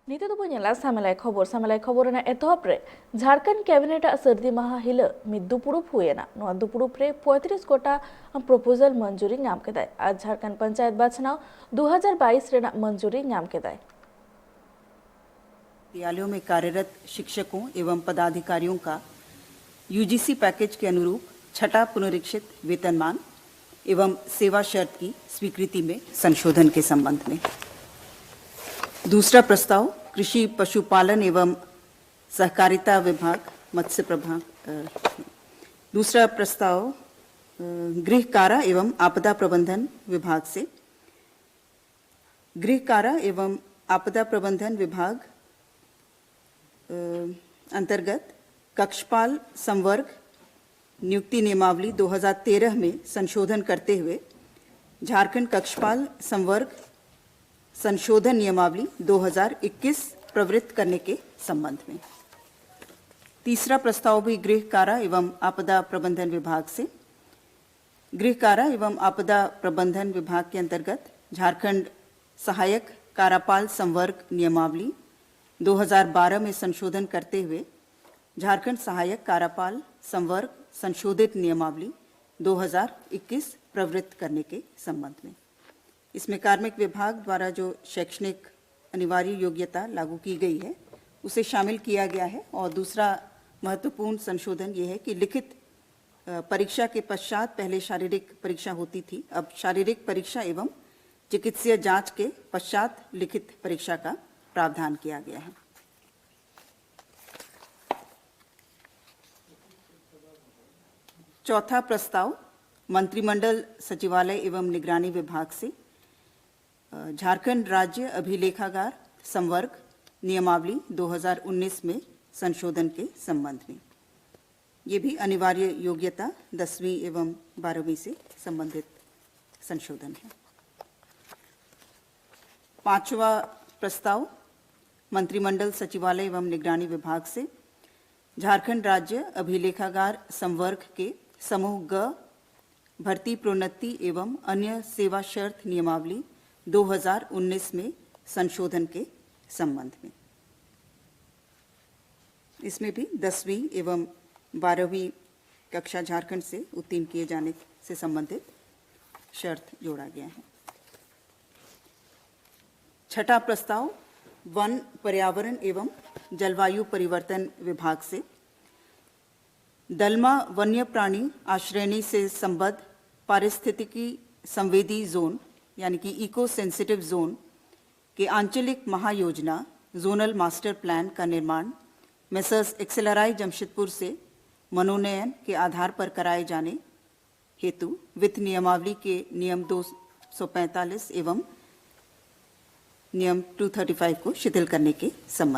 ᱱᱤᱛᱚᱜ ᱫᱚᱵᱚ ᱧᱮᱞᱟ ᱥᱟᱢᱮᱞᱟᱭ ᱠᱷᱚᱵᱚᱨ ᱨᱮᱱᱟᱜ ᱮᱛᱚᱦᱚᱵ ᱨᱮ ᱡᱷᱟᱲᱠᱷᱚᱸᱰ ᱠᱮᱵᱤᱱᱮᱴ ᱥᱟᱹᱨᱫᱤ ᱢᱟᱦᱟ ᱦᱤᱞᱳᱜ ᱢᱤᱫ ᱫᱩᱯᱲᱩᱵ ᱦᱩᱭᱮᱱᱟ। ᱱᱚᱣᱟ दुपुरुब रे 35 गोटा प्रपोजल मंजूरी नाम केदाय और झारखंड पंचायत बाछनाव 2022 रेना मंजूरी नाम केदाय। विद्यालयों में कार्यरत शिक्षकों एवं पदाधिकारियों का यूजीसी पैकेज के अनुरूप छठा पुनरीक्षित वेतनमान एवं सेवा शर्त की स्वीकृति में संशोधन के संबंध में। दूसरा प्रस्ताव कृषि पशुपालन एवं सहकारिता विभाग मत्स्य प्रभाग। दूसरा प्रस्ताव गृह कारा एवं आपदा प्रबंधन विभाग से। गृह कारा एवं आपदा प्रबंधन विभाग अंतर्गत कक्षपाल संवर्ग नियुक्ति नियमावली 2013 में संशोधन करते हुए झारखंड कक्षपाल संवर्ग संशोधन नियमावली 2021 प्रवृत्त करने के संबंध में। तीसरा प्रस्ताव भी गृह कारा एवं आपदा प्रबंधन विभाग से। गृह कारा एवं आपदा प्रबंधन विभाग के अंतर्गत झारखंड सहायक कारापाल संवर्ग नियमावली 2012 में संशोधन करते हुए झारखंड सहायक कारापाल संवर्ग संशोधित नियमावली 2021 प्रवृत्त करने के संबंध में। इसमें कार्मिक विभाग द्वारा जो शैक्षणिक अनिवार्य योग्यता लागू की गई है उसे शामिल किया गया है। और दूसरा महत्वपूर्ण संशोधन ये है कि लिखित परीक्षा के पश्चात पहले शारीरिक परीक्षा होती थी, अब शारीरिक परीक्षा एवं चिकित्सीय जांच के पश्चात लिखित परीक्षा का प्रावधान किया गया है। चौथा प्रस्ताव मंत्रिमंडल सचिवालय एवं निगरानी विभाग से। झारखंड राज्य अभिलेखागार संवर्ग नियमावली 2019 में संशोधन के संबंध में। ये भी अनिवार्य योग्यता 10वीं एवं 12वीं से संबंधित संशोधन है। पांचवा प्रस्ताव मंत्रिमंडल सचिवालय एवं निगरानी विभाग से। झारखंड राज्य अभिलेखागार संवर्ग के समूह ग भर्ती प्रोन्नति एवं अन्य सेवा शर्त नियमावली 2019 में संशोधन के संबंध में। इसमें भी 10वीं एवं 12वीं कक्षा झारखंड से उत्तीर्ण किए जाने से संबंधित शर्त जोड़ा गया है। छठा प्रस्ताव वन पर्यावरण एवं जलवायु परिवर्तन विभाग से। दलमा वन्य प्राणी आश्रयनी से संबद्ध पारिस्थितिकी संवेदी जोन यानी कि इको सेंसिटिव जोन के आंचलिक महायोजना जोनल मास्टर प्लान का निर्माण मेसर्स एक्सेलराई जमशेदपुर से मनोनयन के आधार पर कराए जाने हेतु वित्त नियमावली के नियम 245 एवं नियम 235 को शिथिल करने के संबंध